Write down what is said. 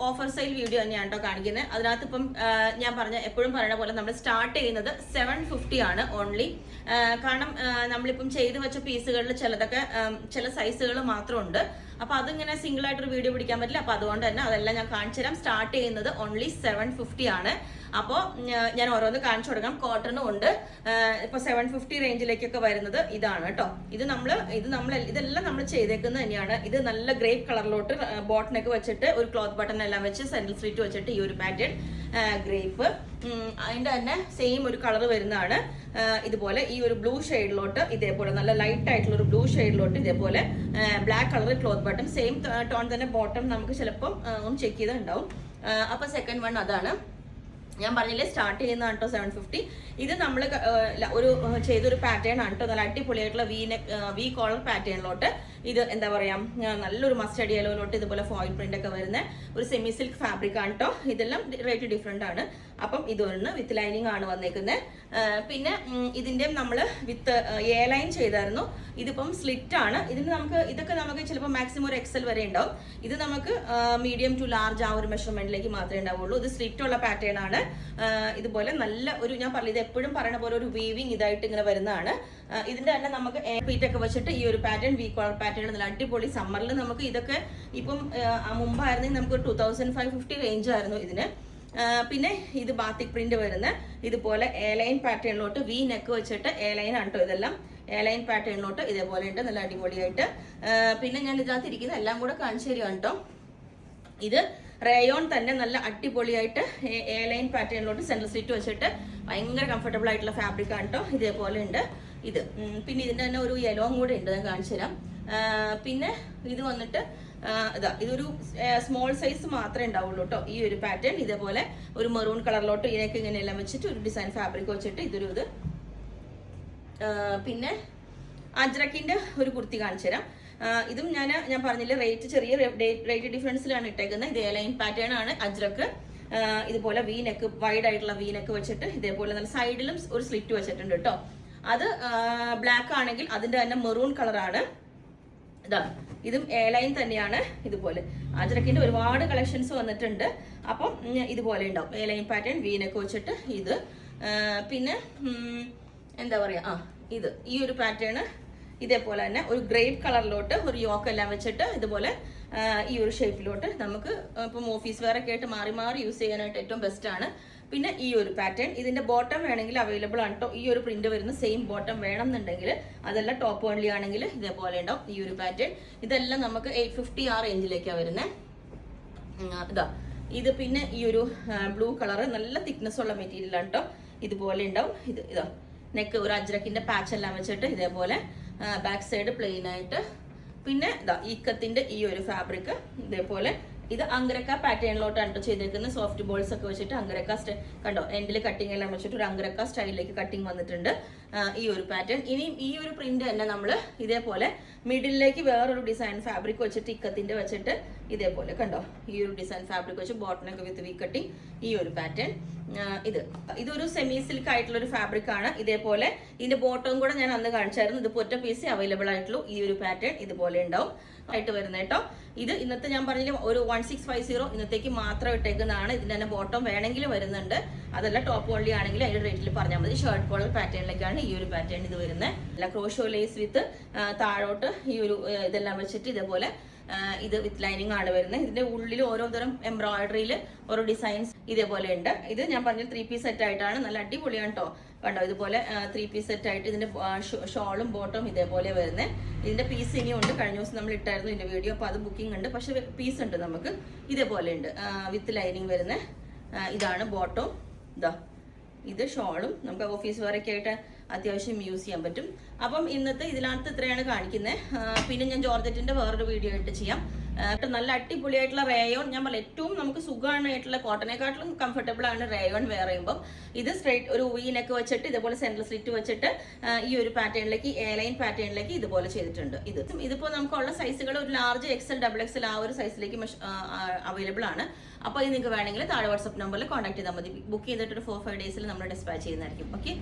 Offer sale video തന്നെയാണ് കേട്ടോ കാണിക്കുന്നത്. അതിനകത്ത് ഇപ്പം ഞാൻ എപ്പോഴും പറയുന്ന പോലെ നമ്മൾ സ്റ്റാർട്ട് ചെയ്യുന്നത് 750 ആണ് ഓൺലി. കാരണം നമ്മളിപ്പം ചെയ്തു വെച്ച പീസുകളിൽ ചിലതൊക്കെ ചില സൈസുകൾ മാത്രമുണ്ട്. അപ്പൊ അതിങ്ങനെ സിംഗിൾ ആയിട്ടൊരു വീഡിയോ പിടിക്കാൻ പറ്റില്ല. അപ്പൊ അതുകൊണ്ട് തന്നെ അതെല്ലാം ഞാൻ കാണിച്ചു തരാം. സ്റ്റാർട്ട് ചെയ്യുന്നത് ഓൺലി 750 ആണ്. അപ്പോൾ ഞാൻ ഓരോന്ന് കാണിച്ചു കൊടുക്കാം. കോട്ടണും ഉണ്ട്. ഇപ്പൊ 750 റേഞ്ചിലേക്കൊക്കെ വരുന്നത് ഇതാണ് കേട്ടോ. ഇതെല്ലാം നമ്മൾ ചെയ്തേക്കുന്നത് തന്നെയാണ്. ഇത് നല്ല ഗ്രേപ്പ് കളറിലോട്ട് ബോട്ടനൊക്കെ വെച്ചിട്ട് ഒരു ക്ലോത്ത് ബട്ടൺ എല്ലാം വെച്ച് സെൻട്രൽ സ്ലിറ്റ് വെച്ചിട്ട് ഈ ഒരു പാറ്റേൺ ഗ്രേപ്പ്, അതിന്റെ തന്നെ സെയിം ഒരു കളർ വരുന്നതാണ്. ഇതുപോലെ ഈ ഒരു ബ്ലൂ ഷെയ്ഡിലോട്ട് ഇതേപോലെ നല്ല ലൈറ്റ് ആയിട്ടുള്ള ഒരു ബ്ലൂ ഷെയ്ഡിലോട്ട് ഇതേപോലെ black colour cloth button, same tone തന്നെ ബോട്ടം നമുക്ക് ചിലപ്പം ഒന്ന് ചെക്ക് ചെയ്തിട്ടുണ്ടാവും. അപ്പൊ സെക്കൻഡ് വൺ അതാണ്. ഞാൻ പറഞ്ഞില്ലേ സ്റ്റാർട്ട് ചെയ്യുന്നതാണ് കേട്ടോ 750. ഇത് നമ്മൾ ഒരു ചെയ്തൊരു പാറ്റേൺ ആണ് കേട്ടോ. നല്ല അടിപൊളിയായിട്ടുള്ള വി കോളർ പാറ്റേണിലോട്ട് ഇത് എന്താ പറയാ നല്ലൊരു മസ്റ്റർഡ് യെല്ലോയിലോട്ട് ഇതുപോലെ ഫോയിൽ പ്രിന്റ് ഒക്കെ വരുന്ന ഒരു സെമി സിൽക്ക് ഫാബ്രിക് ആണ് കേട്ടോ. ഇതെല്ലാം റേറ്റ് ഡിഫറെന്റ് ആണ്. അപ്പം ഇതൊന്ന് വിത്ത് ലൈനിങ് ആണ് വന്നേക്കുന്നത്. പിന്നെ ഇതിന്റെ നമ്മൾ വിത്ത് എ ലൈൻ ചെയ്തായിരുന്നു. ഇതിപ്പം സ്ലിറ്റ് ആണ്. ഇതൊക്കെ നമുക്ക് ചിലപ്പോൾ മാക്സിമം ഒരു എക്സൽ വരെ ഉണ്ടാവും. ഇത് നമുക്ക് മീഡിയം ടു ലാർജ് ആ ഒരു മെഷർമെന്റിലേക്ക് മാത്രമേ ഉണ്ടാവുള്ളൂ. ഇത് സ്ലിറ്റ് ഉള്ള പാറ്റേൺ ആണ്. ഇതുപോലെ നല്ല ഒരു ഞാൻ പറഞ്ഞത് ഇത് എപ്പോഴും പറയുന്ന പോലെ ഒരു വീവിങ് ഇതായിട്ട് ഇങ്ങനെ വരുന്നതാണ്. ഇതിന്റെ തന്നെ നമുക്ക് പീറ്റൊക്കെ വെച്ചിട്ട് ഈ ഒരു പാറ്റേൺ വി കോളർ പാറ്റേൺ നല്ല അടിപൊളി. സമ്മറിൽ നമുക്ക് ഇതൊക്കെ ഇപ്പം മുമ്പായിരുന്നെങ്കിൽ നമുക്ക് 2550 റേഞ്ച് ആയിരുന്നു ഇതിന്. പിന്നെ ഇത് ബാത്തിക് പ്രിന്റ് വരുന്ന ഇതുപോലെ എ ലൈൻ പാറ്റേണിലോട്ട് വി നെക്ക് വെച്ചിട്ട് എ ലൈൻ ആണ് കേട്ടോ. ഇതെല്ലാം എ ലൈൻ പാറ്റേണിലോട്ട് ഇതേപോലെ ഉണ്ട് നല്ല അടിപൊളിയായിട്ട്. പിന്നെ ഞാൻ ഇതിനകത്ത് ഇരിക്കുന്ന എല്ലാം കൂടെ കാണിച്ചു തരികയാണ് കേട്ടോ. ഇത് റേയോൺ തന്നെ നല്ല അടിപൊളിയായിട്ട് എ ലൈൻ പാറ്റേണിലോട്ട് സെൻട്രൽ സ്ലിറ്റ് വെച്ചിട്ട് ഭയങ്കര കംഫർട്ടബിൾ ആയിട്ടുള്ള ഫാബ്രിക് ആണ് കേട്ടോ. ഇതേപോലെ ഉണ്ട് ഇത്. പിന്നെ ഇതിന്റെ തന്നെ ഒരു യെല്ലോ കൂടെ ഉണ്ട്, ഞാൻ കാണിച്ചു തരാം. പിന്നെ ഇത് വന്നിട്ട് ഇതൊരു സ്മോൾ സൈസ് മാത്രമേ ഉണ്ടാവുള്ളൂ കേട്ടോ. ഈ ഒരു പാറ്റേൺ ഇതേപോലെ ഒരു മെറൂൺ കളറിലോട്ട് ഇതിനൊക്കെ ഇങ്ങനെയെല്ലാം വെച്ചിട്ട് ഒരു ഡിസൈൻ ഫാബ്രിക് വെച്ചിട്ട് ഇതൊരു ഇത്. പിന്നെ അജ്രക്കിന്റെ ഒരു കുർത്തി കാണിച്ചു തരാം. ഇതും ഞാൻ പറഞ്ഞില്ല ചെറിയ റേറ്റ് ഡിഫറൻസിലാണ് ഇട്ടേക്കുന്നത്. ഇത് എ ലൈൻ പാറ്റേൺ ആണ്. അജ്രക്ക് ഇതുപോലെ വി നെക്ക് വൈഡ് ആയിട്ടുള്ള വി നെക്ക് വെച്ചിട്ട് ഇതേപോലെ നല്ല സൈഡിലും ഒരു സ്ലിറ്റ് വെച്ചിട്ടുണ്ട് കേട്ടോ. അത് ബ്ലാക്ക് ആണെങ്കിൽ അതിന്റെ തന്നെ മെറൂൺ കളറാണ്. ഇതും എ ലൈൻ തന്നെയാണ്. ഇതുപോലെ അജ്രക്കിന്റെ ഒരുപാട് കളക്ഷൻസ് വന്നിട്ടുണ്ട്. അപ്പം ഇതുപോലെ ഉണ്ടാവും a line pattern V neck വെച്ചിട്ട് ഇത്. പിന്നെ എന്താ പറയാ ഇത് ഈ ഒരു പാറ്റേൺ ഇതേപോലെ തന്നെ ഒരു ഗ്രേപ്പ് കളറിലോട്ട് ഒരു യോക്ക് എല്ലാം വെച്ചിട്ട് ഇതുപോലെ ഈ ഒരു ഷേപ്പിലോട്ട് നമുക്ക് ഇപ്പം ഓഫീസ് വെയർ ഒക്കെ ആയിട്ട് മാറി മാറി യൂസ് ചെയ്യാനായിട്ട് ഏറ്റവും ബെസ്റ്റ് ആണ്. പിന്നെ ഈ ഒരു പാറ്റേൺ ഇതിന്റെ ബോട്ടം വേണമെങ്കിൽ അവൈലബിൾ ആണ് കേട്ടോ. ഈ ഒരു പ്രിന്റ് വരുന്ന സെയിം ബോട്ടം വേണം എന്നുണ്ടെങ്കിൽ അതെല്ലാം ടോപ്പ് ഓൺലി ആണെങ്കിൽ ഇതേപോലെ ഉണ്ടാവും ഈ ഒരു പാറ്റേൺ. ഇതെല്ലാം നമുക്ക് 850 ആ റേഞ്ചിലേക്കാണ് വരുന്നത്. ഇത് പിന്നെ ഈ ഒരു ബ്ലൂ കളർ നല്ല തിക്നെസ് ഉള്ള മെറ്റീരിയൽ ആണ് കേട്ടോ. ഇതുപോലെ ഉണ്ടാവും. ഇതാ നെക്ക് ഒരു അജ്രക്കിന്റെ പാച്ച് എല്ലാം വെച്ചിട്ട് ഇതേപോലെ ബാക്ക് സൈഡ് പ്ലെയിൻ ആയിട്ട്. പിന്നെ ഈക്കത്തിന്റെ ഈ ഒരു ഫാബ്രിക് ഇതേപോലെ ഇത് അങ്കരക്ക പാറ്റേണിലോട്ടാണ് ചെയ്തേക്കുന്നത്. സോഫ്റ്റ് ബോൾസ് ഒക്കെ വെച്ചിട്ട് അങ്കരക്ക കണ്ടോ എൻഡിൽ കട്ടിങ് എല്ലാം വെച്ചിട്ട് ഒരു അങ്കരക്ക സ്റ്റൈലിലേക്ക് കട്ടിങ് വന്നിട്ടുണ്ട് ഈ ഒരു പാറ്റേൺ. ഇനി ഈ ഒരു പ്രിന്റ് തന്നെ നമ്മൾ ഇതേപോലെ മിഡിലേക്ക് വേറൊരു ഡിസൈൻ ഫാബ്രിക് വെച്ചിട്ട് ഇക്കത്തിന്റെ വെച്ചിട്ട് ഇതേപോലെ കണ്ടോ ഈ ഒരു ഡിസൈൻ ഫാബ്രിക് വെച്ച് ബോട്ടനൊക്കെ വിത്ത് വി കട്ടിങ് ഈ ഒരു പാറ്റേൺ. ഇതൊരു സെമി സിൽക്ക് ആയിട്ടുള്ള ഒരു ഫാബ്രിക് ആണ്. ഇതേപോലെ ഇതിന്റെ ബോട്ടം കൂടെ ഞാൻ അന്ന് കാണിച്ചായിരുന്നു. ഇത് ഒറ്റ പീസ് അവൈലബിൾ ആയിട്ടുള്ളൂ. ഈ ഒരു പാറ്റേൺ ഇതുപോലെ ഉണ്ടാവും ആയിട്ട് വരുന്നത് കേട്ടോ. ഇത് ഇന്നത്തെ ഞാൻ പറഞ്ഞില്ല ഒരു 1650 ഇന്നത്തേക്ക് മാത്രം ഇട്ടേക്കുന്നതാണ്. ഇതിന്റെ തന്നെ ബോട്ടം വേണമെങ്കിൽ വരുന്നുണ്ട്. അതല്ല ടോപ്പ് ഓൺലി ആണെങ്കിൽ അതിന്റെ റേറ്റിൽ പറഞ്ഞാൽ മതി. ഷർട്ട് കോളർ പാറ്റേണിലേക്കാണ് ഈ ഒരു പാറ്റേൺ ഇത് വരുന്നത്. അല്ല ക്രോഷോ ലേസ് വിത്ത് താഴോട്ട് ഈ ഒരു ഇതെല്ലാം വെച്ചിട്ട് ഇതേപോലെ ഇത് വിത്ത് ലൈനിങ് ആണ് വരുന്നത്. ഇതിന്റെ ഉള്ളിൽ ഓരോ തരം എംബ്രോയിഡറിയിൽ ഓരോ ഡിസൈൻസ് ഇതേപോലെ ഉണ്ട്. ഇത് ഞാൻ പറഞ്ഞ 3 പീസ് സെറ്റ് ആയിട്ടാണ്. നല്ല അടിപൊളിയാണ് കേട്ടോ. കണ്ടോ ഇതുപോലെ 3 പീസ് സെറ്റ് ആയിട്ട് ഇതിന്റെ ഷോളും ബോട്ടവും ഇതേപോലെ വരുന്നത്. ഇതിന്റെ പീസ് ഇനിയും ഉണ്ട്. കഴിഞ്ഞ ദിവസം നമ്മൾ ഇട്ടായിരുന്നു ഇതിന്റെ വീഡിയോ. അപ്പൊ അത് ബുക്കിംഗ് ഉണ്ട്. പക്ഷെ പീസ് ഉണ്ട് നമുക്ക് ഇതേപോലെ ഉണ്ട് വിത്ത് ലൈനിങ് വരുന്നത്. ഇതാണ് ബോട്ടവും. ഇത് ഷോളും നമുക്ക് ഓഫീസ് വെയറൊക്കെ ആയിട്ട് അത്യാവശ്യം യൂസ് ചെയ്യാൻ പറ്റും. അപ്പം ഇന്നത്തെ ഇതിനകത്ത് ഇത്രയാണ് കാണിക്കുന്നത്. പിന്നെ ഞാൻ ജോർജറ്റിന്റെ വേറൊരു വീഡിയോ ആയിട്ട് ചെയ്യാം. നല്ല അടിപൊളിയായിട്ടുള്ള റേയോൺ ഞാൻ പറയാം ഏറ്റവും നമുക്ക് സുഖമായിട്ടുള്ള കോട്ടനെക്കാട്ടിലും കംഫർട്ടബിൾ ആണ് റേയോൺ വെയർ ചെയ്യുമ്പോൾ. ഇത് സ്ട്രൈറ്റ് ഒരു വി നെക്ക് വെച്ചിട്ട് ഇതുപോലെ സെൻട്രൽ സ്ലിറ്റ് വെച്ചിട്ട് ഈ ഒരു പാറ്റേണിലേക്ക് എ ലൈൻ പാറ്റേണിലേക്ക് ഇതുപോലെ ചെയ്തിട്ടുണ്ട്. ഇതിപ്പോ നമുക്കുള്ള സൈസുകൾ ഒരു ലാർജ് എക്സൽ ഡബിൾ എക്സൽ ആ ഒരു സൈസിലേക്ക് അവൈലബിൾ ആണ്. അപ്പോൾ ഇത് നിങ്ങൾക്ക് വേണമെങ്കിൽ താഴെ വാട്സ്ആപ്പ് നമ്പറിൽ കോൺടാക്ട് ചെയ്താൽ മതി. ബുക്ക് ചെയ്തിട്ട് ഒരു 4-5 ഡേയ്സിൽ നമ്മൾ ഡിസ്പാച്ച് ചെയ്യുന്നതായിരിക്കും. ഓക്കെ.